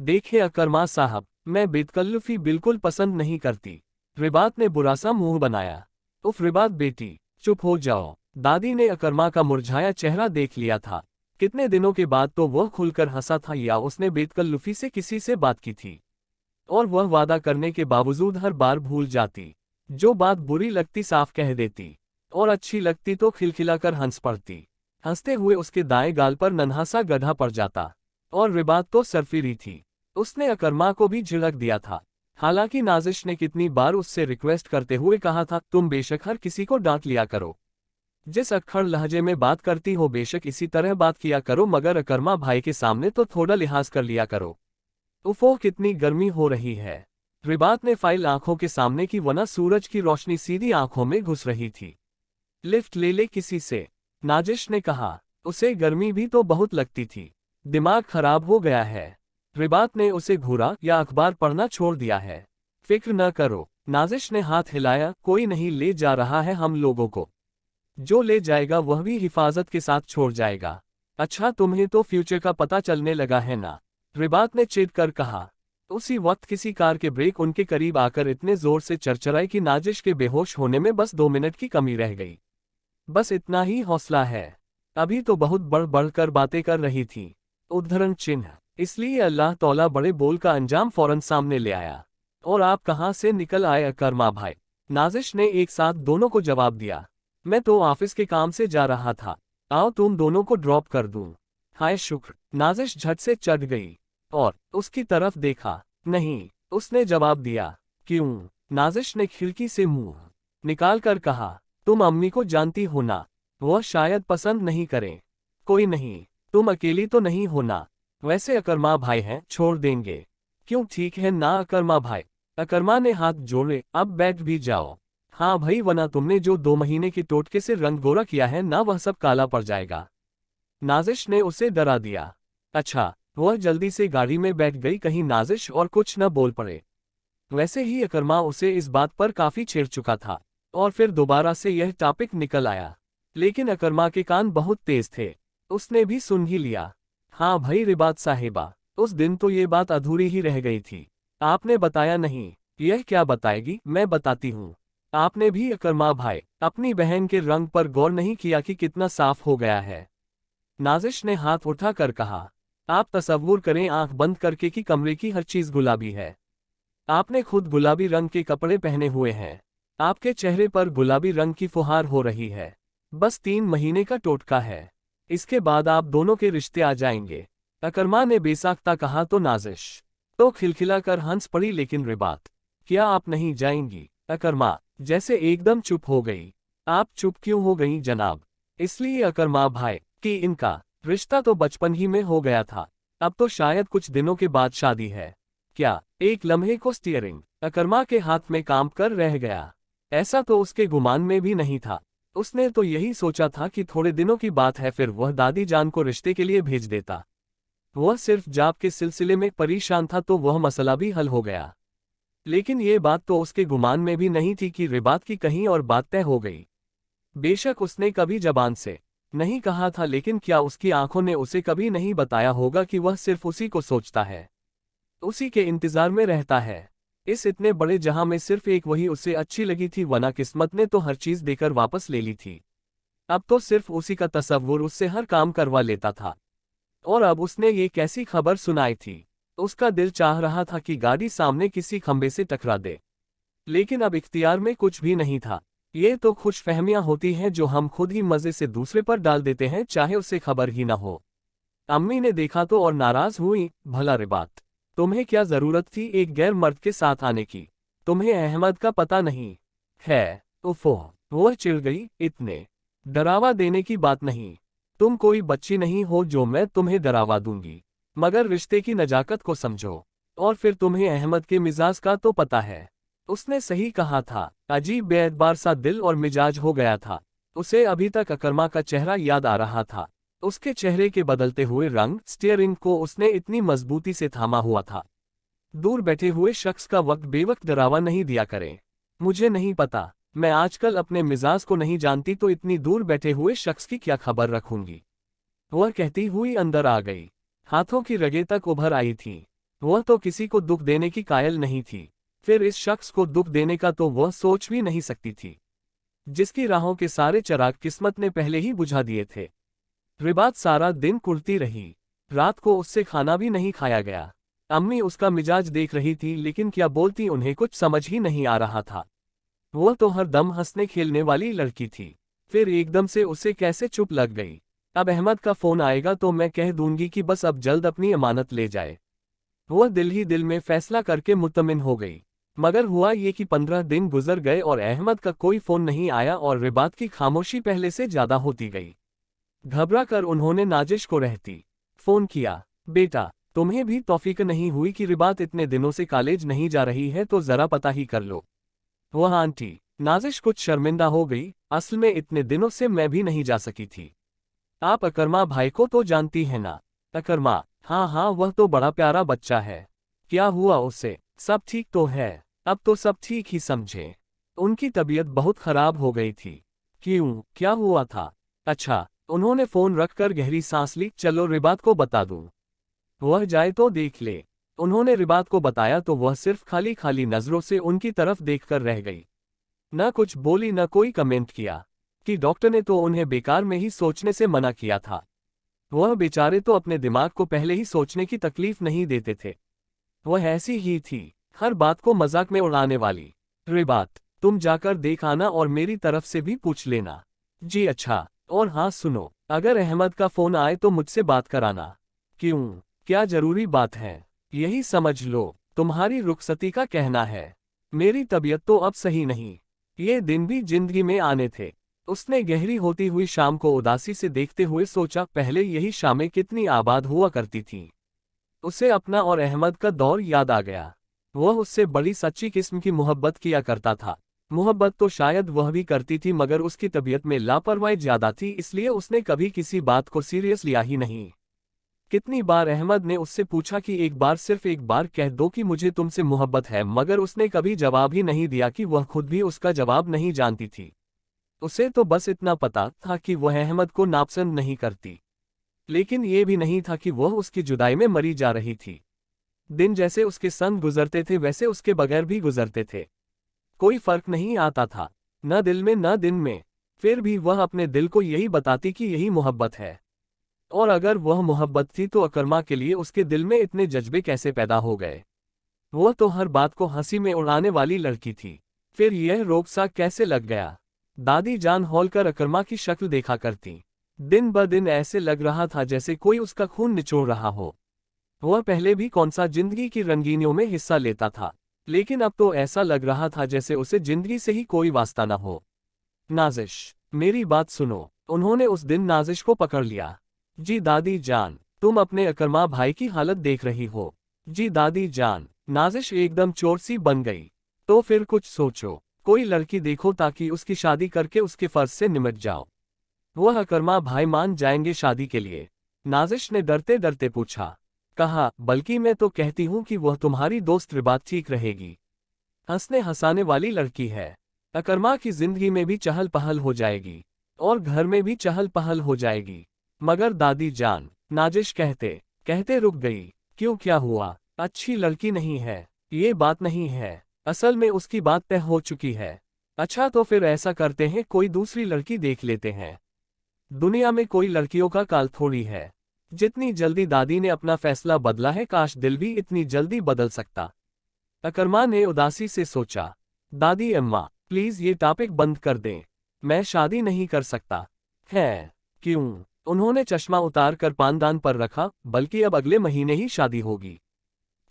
देखिए अकरमा साहब, मैं बेतकल्लुफी बिल्कुल पसंद नहीं करती। रिबात ने बुरा सा मुंह बनाया। उफ रिबात बेटी, चुप हो जाओ। दादी ने अकरमा का मुरझाया चेहरा देख लिया था। कितने दिनों के बाद तो वह खुलकर हंसा था, या उसने बेतकल्लुफी से किसी से बात की थी। और वह वादा करने के बावजूद हर बार भूल जाती। जो बात बुरी लगती साफ कह देती, और अच्छी लगती तो खिलखिलाकर हंस पड़ती। हंसते हुए उसके दाएं गाल पर नन्हा सा गड्ढा पड़ जाता। और रिबात तो सरफिरी थी। उसने अकरमा को भी झिड़क दिया था। हालांकि नाजिश ने कितनी बार उससे रिक्वेस्ट करते हुए कहा था, तुम बेशक हर किसी को डांट लिया करो, जिस अक्खड़ लहजे में बात करती हो बेशक इसी तरह बात किया करो, मगर अकरमा भाई के सामने तो थोड़ा लिहाज कर लिया करो। उफ़ो कितनी गर्मी हो रही है। रिबात ने फाइल आंखों के सामने की, वरना सूरज की रोशनी सीधी आंखों में घुस रही थी। लिफ्ट ले ले किसी से, नाजिश ने कहा। उसे गर्मी भी तो बहुत लगती थी। दिमाग खराब हो गया है। रिबात ने उसे घूरा, या अखबार पढ़ना छोड़ दिया है। फिक्र न करो, नाजिश ने हाथ हिलाया, कोई नहीं ले जा रहा है हम लोगों को। जो ले जाएगा वह भी हिफाजत के साथ छोड़ जाएगा। अच्छा तुम्हें तो फ्यूचर का पता चलने लगा है ना, रिबात ने चिढ़ कर कहा। उसी वक्त किसी कार के ब्रेक उनके करीब आकर इतने जोर से चरचराए कि नाजिश के बेहोश होने में बस 2 मिनट की कमी रह गई। बस इतना ही हौसला है। अभी तो बहुत बढ़ बढ़कर बातें कर रही थी। उद्धरण चिन्ह, इसलिए अल्लाह तौला बड़े बोल का अंजाम फौरन सामने ले आया। और आप कहाँ से निकल आए अकरमा भाई, नाजिश ने एक साथ दोनों को जवाब दिया। मैं तो ऑफिस के काम से जा रहा था, आओ तुम दोनों को ड्रॉप कर दूं। हाय शुक्र, नाजिश झट से चढ़ गई और उसकी तरफ देखा। नहीं, उसने जवाब दिया। क्यों, नाजिश ने खिड़की से मुंह निकाल कर कहा। तुम अम्मी को जानती हो ना, वह शायद पसंद नहीं करें। कोई नहीं, तुम अकेली तो नहीं हो ना, वैसे अकरमा भाई हैं, छोड़ देंगे। क्यों ठीक है ना अकरमा भाई, अकरमा ने हाथ जोड़े। अब बैठ भी जाओ। हाँ भाई, वरना तुमने जो 2 महीने के टोटके से रंग गोरा किया है ना, वह सब काला पड़ जाएगा। नाजिश ने उसे डरा दिया। अच्छा, वह जल्दी से गाड़ी में बैठ गई, कहीं नाजिश और कुछ न बोल पड़े। वैसे ही अकरमा उसे इस बात पर काफी छेड़ चुका था, और फिर दोबारा से यह टॉपिक निकल आया। लेकिन अकरमा के कान बहुत तेज थे, उसने भी सुन ही लिया। हाँ भाई रिबात साहिबा, उस दिन तो ये बात अधूरी ही रह गई थी। आपने बताया नहीं। यह क्या बताएगी, मैं बताती हूँ। आपने भी अकरमा भाई अपनी बहन के रंग पर गौर नहीं किया कि कितना साफ हो गया है, नाजिश ने हाथ उठाकर कहा। आप तसव्वुर करें आंख बंद करके कि कमरे की हर चीज गुलाबी है। आपने खुद गुलाबी रंग के कपड़े पहने हुए हैं। आपके चेहरे पर गुलाबी रंग की फुहार हो रही है। बस 3 महीने का टोटका है, इसके बाद आप दोनों के रिश्ते आ जाएंगे। अकरमा ने बेसाख्ता कहा तो नाजिश तो खिलखिलाकर हंस पड़ी। लेकिन रिबात, क्या आप नहीं जाएंगी? अकरमा जैसे एकदम चुप हो गई। आप चुप क्यों हो गई जनाब? इसलिए अकरमा भाई कि इनका रिश्ता तो बचपन ही में हो गया था, अब तो शायद कुछ दिनों के बाद शादी है। क्या? एक लम्हे को स्टीयरिंग अकरमा के हाथ में काम कर रह गया। ऐसा तो उसके गुमान में भी नहीं था। उसने तो यही सोचा था कि थोड़े दिनों की बात है, फिर वह दादी जान को रिश्ते के लिए भेज देता। वह सिर्फ जॉब के सिलसिले में परेशान था तो वह मसला भी हल हो गया। लेकिन ये बात तो उसके गुमान में भी नहीं थी कि रिबात की कहीं और बात तय हो गई। बेशक उसने कभी जबान से नहीं कहा था, लेकिन क्या उसकी आंखों ने उसे कभी नहीं बताया होगा कि वह सिर्फ उसी को सोचता है, उसी के इंतजार में रहता है। इस इतने बड़े जहां में सिर्फ एक वही उसे अच्छी लगी थी, वरना किस्मत ने तो हर चीज देकर वापस ले ली थी। अब तो सिर्फ उसी का तसव्वुर उससे हर काम करवा लेता था। और अब उसने ये कैसी खबर सुनाई थी। उसका दिल चाह रहा था कि गाड़ी सामने किसी खंबे से टकरा दे, लेकिन अब इख्तियार में कुछ भी नहीं था। ये तो खुशफहमियां होती हैं जो हम खुद ही मजे से दूसरे पर डाल देते हैं, चाहे उसे खबर ही ना हो। अम्मी ने देखा तो और नाराज हुई। भला रिबात, तुम्हें क्या जरूरत थी एक गैर मर्द के साथ आने की? तुम्हें अहमद का पता नहीं है? उफ़ो, वह चिढ़ गई। इतने डरावा देने की बात नहीं। तुम कोई बच्ची नहीं हो जो मैं तुम्हें डरावा दूंगी, मगर रिश्ते की नजाकत को समझो। और फिर तुम्हें अहमद के मिजाज का तो पता है। उसने सही कहा था। अजीब बेएतबार सा दिल और मिजाज हो गया था। उसे अभी तक अकरमा का चेहरा याद आ रहा था। उसके चेहरे के बदलते हुए रंग, स्टीयरिंग को उसने इतनी मजबूती से थामा हुआ था। दूर बैठे हुए शख्स का वक्त बेवक्त डरावा नहीं दिया करें। मुझे नहीं पता, मैं आजकल अपने मिजाज को नहीं जानती तो इतनी दूर बैठे हुए शख्स की क्या खबर रखूंगी। वह कहती हुई अंदर आ गई। हाथों की रगें तक उभर आई थी। वह तो किसी को दुख देने की कायल नहीं थी, फिर इस शख्स को दुख देने का तो वह सोच भी नहीं सकती थी, जिसकी राहों के सारे चिराग किस्मत ने पहले ही बुझा दिए थे। रिबात सारा दिन कुढ़ती रही, रात को उससे खाना भी नहीं खाया गया। अम्मी उसका मिजाज देख रही थी, लेकिन क्या बोलती उन्हें कुछ समझ ही नहीं आ रहा था। वह तो हर दम हंसने खेलने वाली लड़की थी, फिर एकदम से उसे कैसे चुप लग गई। अब अहमद का फोन आएगा तो मैं कह दूंगी कि बस अब जल्द अपनी अमानत ले जाए। वह दिल ही दिल में फैसला करके मुतमिन हो गई। मगर हुआ ये कि 15 दिन गुजर गए और अहमद का कोई फोन नहीं आया और रिबात की खामोशी पहले से ज्यादा होती गई। घबरा कर उन्होंने नाजिश को रहती फोन किया, बेटा तुम्हें भी तौफीक नहीं हुई कि रिबात इतने दिनों से कॉलेज नहीं जा रही है तो जरा पता ही कर लो। वह आंटी। नाजिश कुछ शर्मिंदा हो गई, असल में इतने दिनों से मैं भी नहीं जा सकी थी। आप अकरमा भाई को तो जानती है ना? अकरमा, हाँ हाँ वह तो बड़ा प्यारा बच्चा है। क्या हुआ उसे? सब ठीक तो है। अब तो सब ठीक ही समझे। उनकी तबीयत बहुत खराब हो गई थी। क्यों, क्या हुआ था? अच्छा। उन्होंने फोन रखकर गहरी सांस ली, चलो रिबात को बता दूं। वह जाए तो देख ले। उन्होंने रिबात को बताया तो वह सिर्फ खाली खाली नजरों से उनकी तरफ देखकर रह गई। न कुछ बोली न कोई कमेंट किया कि डॉक्टर ने तो उन्हें बेकार में ही सोचने से मना किया था। वह बेचारे तो अपने दिमाग को पहले ही सोचने की तकलीफ नहीं देते थे। वह ऐसी ही थी, हर बात को मजाक में उड़ाने वाली। रिबात, तुम जाकर देख आना और मेरी तरफ से भी पूछ लेना। जी अच्छा, और हाँ सुनो, अगर अहमद का फोन आए तो मुझसे बात कराना। क्यों, क्या जरूरी बात है? यही समझ लो, तुम्हारी रुखसती का कहना है। मेरी तबीयत तो अब सही नहीं। ये दिन भी जिंदगी में आने थे। उसने गहरी होती हुई शाम को उदासी से देखते हुए सोचा, पहले यही शामें कितनी आबाद हुआ करती थीं। उसे अपना और अहमद का दौर याद आ गया। वह उससे बड़ी सच्ची किस्म की मोहब्बत किया करता था। मोहब्बत तो शायद वह भी करती थी, मगर उसकी तबीयत में लापरवाही ज्यादा थी, इसलिए उसने कभी किसी बात को सीरियस लिया ही नहीं। कितनी बार अहमद ने उससे पूछा कि एक बार, सिर्फ एक बार कह दो कि मुझे तुमसे मोहब्बत है, मगर उसने कभी जवाब ही नहीं दिया कि वह खुद भी उसका जवाब नहीं जानती थी। उसे तो बस इतना पता था कि वह अहमद को नापसंद नहीं करती, लेकिन ये भी नहीं था कि वह उसकी जुदाई में मरी जा रही थी। दिन जैसे उसके संग गुजरते थे वैसे उसके बगैर भी गुजरते थे। कोई फर्क नहीं आता था, न दिल में न दिन में। फिर भी वह अपने दिल को यही बताती कि यही मोहब्बत है। और अगर वह मोहब्बत थी तो अकरमा के लिए उसके दिल में इतने जज्बे कैसे पैदा हो गए? वह तो हर बात को हंसी में उड़ाने वाली लड़की थी, फिर यह रोग सा कैसे लग गया? दादी जान हौलकर अकरमा की शक्ल देखा करती। दिन ब दिन ऐसे लग रहा था जैसे कोई उसका खून निचोड़ रहा हो। वह पहले भी कौन सा जिंदगी की रंगीनियों में हिस्सा लेता था, लेकिन अब तो ऐसा लग रहा था जैसे उसे जिंदगी से ही कोई वास्ता न हो। नाजिश, मेरी बात सुनो। उन्होंने उस दिन नाजिश को पकड़ लिया। जी दादी जान, तुम अपने अकरमा भाई की हालत देख रही हो। जी दादी जान। नाजिश एकदम चोर सी बन गई। तो फिर कुछ सोचो, कोई लड़की देखो ताकि उसकी शादी करके उसके फर्ज से निमट जाओ। वह अकरमा भाई मान जाएंगे शादी के लिए? नाजिश ने डरते डरते पूछा। कहा, बल्कि मैं तो कहती हूँ कि वह तुम्हारी दोस्त रिबात ठीक रहेगी। हंसने हंसाने वाली लड़की है। अकरमा की जिंदगी में भी चहल पहल हो जाएगी और घर में भी चहल पहल हो जाएगी। मगर दादी जान, नाजिश कहते कहते रुक गई। क्यों, क्या हुआ? अच्छी लड़की नहीं है, ये बात नहीं है। असल में उसकी बात तय हो चुकी है। अच्छा तो फिर ऐसा करते हैं, कोई दूसरी लड़की देख लेते हैं। दुनिया में कोई लड़कियों का काल थोड़ी है। जितनी जल्दी दादी ने अपना फैसला बदला है, काश दिल भी इतनी जल्दी बदल सकता। अकरमा ने उदासी से सोचा। दादी अम्मा, प्लीज ये टॉपिक बंद कर दें। मैं शादी नहीं कर सकता। है? क्यों? उन्होंने चश्मा उतार कर पानदान पर रखा, बल्कि अब अगले महीने ही शादी होगी।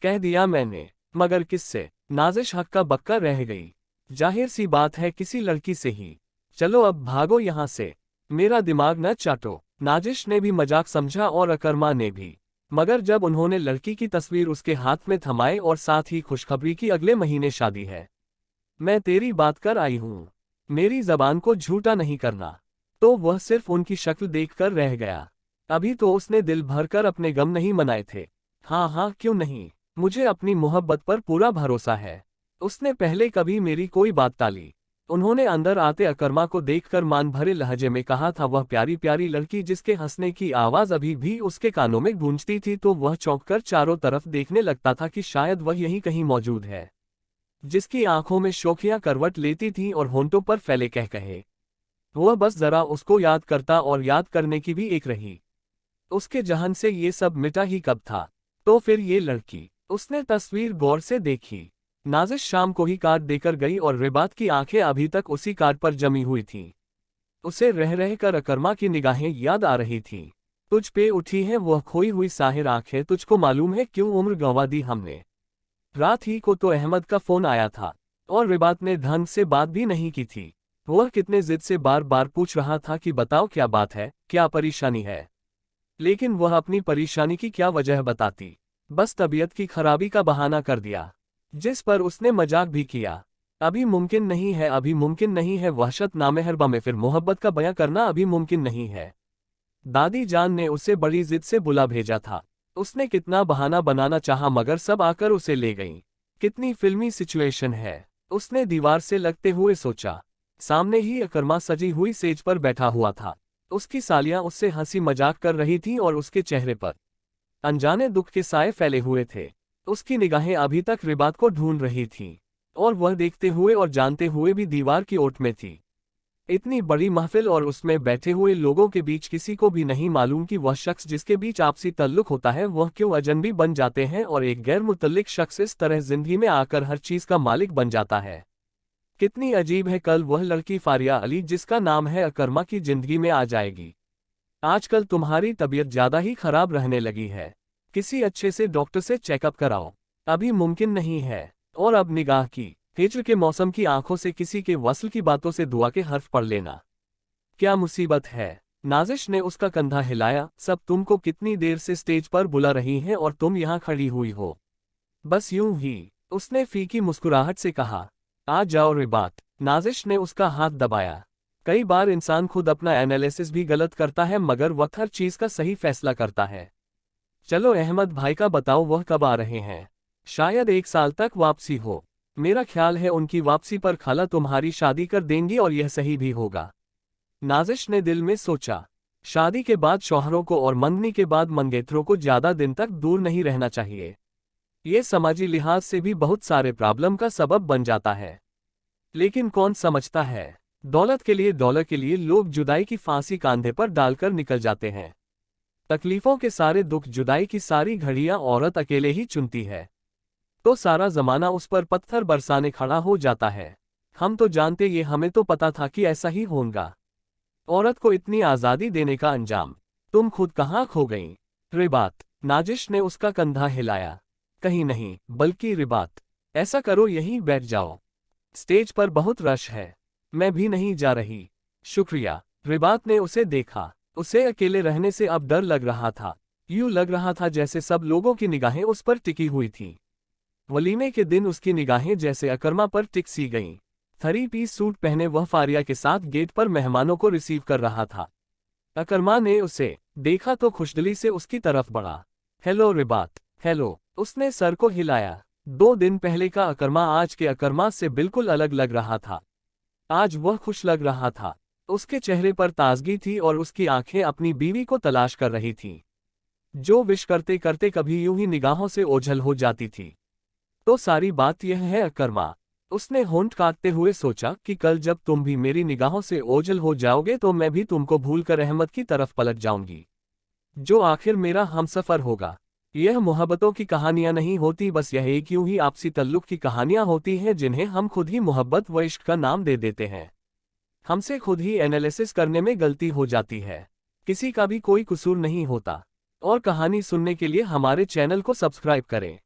कह दिया मैंने। मगर किससे? नाजिश हक्का बक्का रह गई। जाहिर सी बात है, किसी लड़की से ही। चलो अब भागो यहाँ से, मेरा दिमाग न चाटो। नाजिश ने भी मजाक समझा और अकरमा ने भी। मगर जब उन्होंने लड़की की तस्वीर उसके हाथ में थमाई और साथ ही खुशखबरी की अगले महीने शादी है, मैं तेरी बात कर आई हूँ, मेरी जबान को झूठा नहीं करना, तो वह सिर्फ उनकी शक्ल देखकर रह गया। अभी तो उसने दिल भरकर अपने गम नहीं मनाए थे। हाँ हाँ, क्यों नहीं, मुझे अपनी मोहब्बत पर पूरा भरोसा है। उसने पहले कभी मेरी कोई बात टाली, उन्होंने अंदर आते अकर्मा को देखकर मान भरे लहजे में कहा था, वह प्यारी प्यारी लड़की जिसके हंसने की आवाज अभी भी उसके कानों में गूंजती थी, तो वह चौंककर चारों तरफ देखने लगता था कि शायद वह यहीं कहीं मौजूद है, जिसकी आंखों में शोखियां करवट लेती थीं और होंठों पर फैले कह कहे। वह बस जरा उसको याद करता और याद करने की भी एक रही। उसके जहन से ये सब मिटा ही कब था। तो फिर ये लड़की, उसने तस्वीर गौर से देखी। नाजिश शाम को ही कार्ड देकर गई और रिबात की आंखें अभी तक उसी कार्ड पर जमी हुई थीं। उसे रह रह कर अकर्मा की निगाहें याद आ रही थीं। तुझ पे उठी है वह खोई हुई साहिर आंखें, तुझको मालूम है क्यों उम्र गंवा दी हमने। रात ही को तो अहमद का फोन आया था और रिबात ने ढंग से बात भी नहीं की थी। वह कितने जिद से बार बार पूछ रहा था कि बताओ क्या बात है, क्या परेशानी है, लेकिन वह अपनी परेशानी की क्या वजह बताती। बस तबीयत की खराबी का बहाना कर दिया, जिस पर उसने मजाक भी किया। अभी मुमकिन नहीं है, अभी मुमकिन नहीं है, वहशत नामेहरबा में फिर मोहब्बत का बयां करना अभी मुमकिन नहीं है। दादी जान ने उसे बड़ी जिद से बुला भेजा था। उसने कितना बहाना बनाना चाहा मगर सब आकर उसे ले गईं। कितनी फिल्मी सिचुएशन है, उसने दीवार से लगते हुए सोचा। सामने ही अकर्मा सजी हुई सेज पर बैठा हुआ था। उसकी सालियां उससे हंसी मजाक कर रही थीं और उसके चेहरे पर अनजाने दुख के साए फैले हुए थे। उसकी निगाहें अभी तक रिबात को ढूंढ रही थीं और वह देखते हुए और जानते हुए भी दीवार की ओट में थी। इतनी बड़ी महफिल और उसमें बैठे हुए लोगों के बीच किसी को भी नहीं मालूम कि वह शख्स जिसके बीच आपसी तल्लुक होता है वह क्यों अजनबी बन जाते हैं और एक गैर मुतल्लिक शख्स इस तरह जिंदगी में आकर हर चीज का मालिक बन जाता है। कितनी अजीब है, कल वह लड़की फारिया अली जिसका नाम है अकर्मा की जिंदगी में आ जाएगी। आजकल तुम्हारी तबीयत ज्यादा ही खराब रहने लगी है, किसी अच्छे से डॉक्टर से चेकअप कराओ। अभी मुमकिन नहीं है। और अब निगाह की हिज्र के मौसम की आंखों से किसी के वस्ल की बातों से दुआ के हर्फ पढ़ लेना क्या मुसीबत है। नाजिश ने उसका कंधा हिलाया। सब तुमको कितनी देर से स्टेज पर बुला रही हैं और तुम यहाँ खड़ी हुई हो, बस यूं ही। उसने फीकी मुस्कुराहट से कहा, आ जाओ रिबात। नाजिश ने उसका हाथ दबाया। कई बार इंसान खुद अपना एनालिसिस भी गलत करता है मगर वक्त हर चीज का सही फैसला करता है। चलो अहमद भाई का बताओ, वह कब आ रहे हैं। शायद 1 साल तक वापसी हो। मेरा ख्याल है उनकी वापसी पर खाला तुम्हारी शादी कर देंगी और यह सही भी होगा। नाजिश ने दिल में सोचा, शादी के बाद शौहरों को और मंगनी के बाद मंगेतरों को ज्यादा दिन तक दूर नहीं रहना चाहिए। ये समाजी लिहाज से भी बहुत सारे प्रॉब्लम का सबब बन जाता है। लेकिन कौन समझता है, दौलत के लिए डॉलर के लिए लोग जुदाई की फांसी कांधे पर डालकर निकल जाते हैं। तकलीफों के सारे दुख, जुदाई की सारी घड़ियां औरत अकेले ही चुनती है, तो सारा जमाना उस पर पत्थर बरसाने खड़ा हो जाता है। हम तो जानते, ये हमें तो पता था कि ऐसा ही होगा। औरत को इतनी आज़ादी देने का अंजाम तुम खुद कहाँ खो गईं। रिबात। नाजिश ने उसका कंधा हिलाया। कहीं नहीं, बल्कि रिबात, ऐसा करो यहीं बैठ जाओ, स्टेज पर बहुत रश है, मैं भी नहीं जा रही। शुक्रिया। रिबात ने उसे देखा। उसे अकेले रहने से अब डर लग रहा था। यूं लग रहा था जैसे सब लोगों की निगाहें उस पर टिकी हुई थीं। वलीमे के दिन उसकी निगाहें जैसे अकर्मा पर टिक सी गईं। 3 पीस सूट पहने वह फारिया के साथ गेट पर मेहमानों को रिसीव कर रहा था। अकर्मा ने उसे देखा तो खुशदिली से उसकी तरफ बढ़ा। हेलो रिबात। हेलो। उसने सर को हिलाया। 2 दिन पहले का अकर्मा आज के अकर्मा से बिल्कुल अलग लग रहा था। आज वह खुश लग रहा था। उसके चेहरे पर ताजगी थी और उसकी आंखें अपनी बीवी को तलाश कर रही थीं, जो विश करते करते कभी यूं ही निगाहों से ओझल हो जाती थी। तो सारी बात यह है अकर्मा, उसने होंठ काटते हुए सोचा, कि कल जब तुम भी मेरी निगाहों से ओझल हो जाओगे तो मैं भी तुमको भूलकर अहमद की तरफ पलट जाऊंगी, जो आखिर मेरा हमसफर होगा। यह मोहब्बतों की कहानियां नहीं होती, बस यह एक यूं ही आपसी तल्लुक की कहानियां होती हैं जिन्हें हम खुद ही मोहब्बत व इश्क का नाम दे देते हैं। हमसे खुद ही एनालिसिस करने में गलती हो जाती है। किसी का भी कोई कसूर नहीं होता। और कहानी सुनने के लिए हमारे चैनल को सब्सक्राइब करें।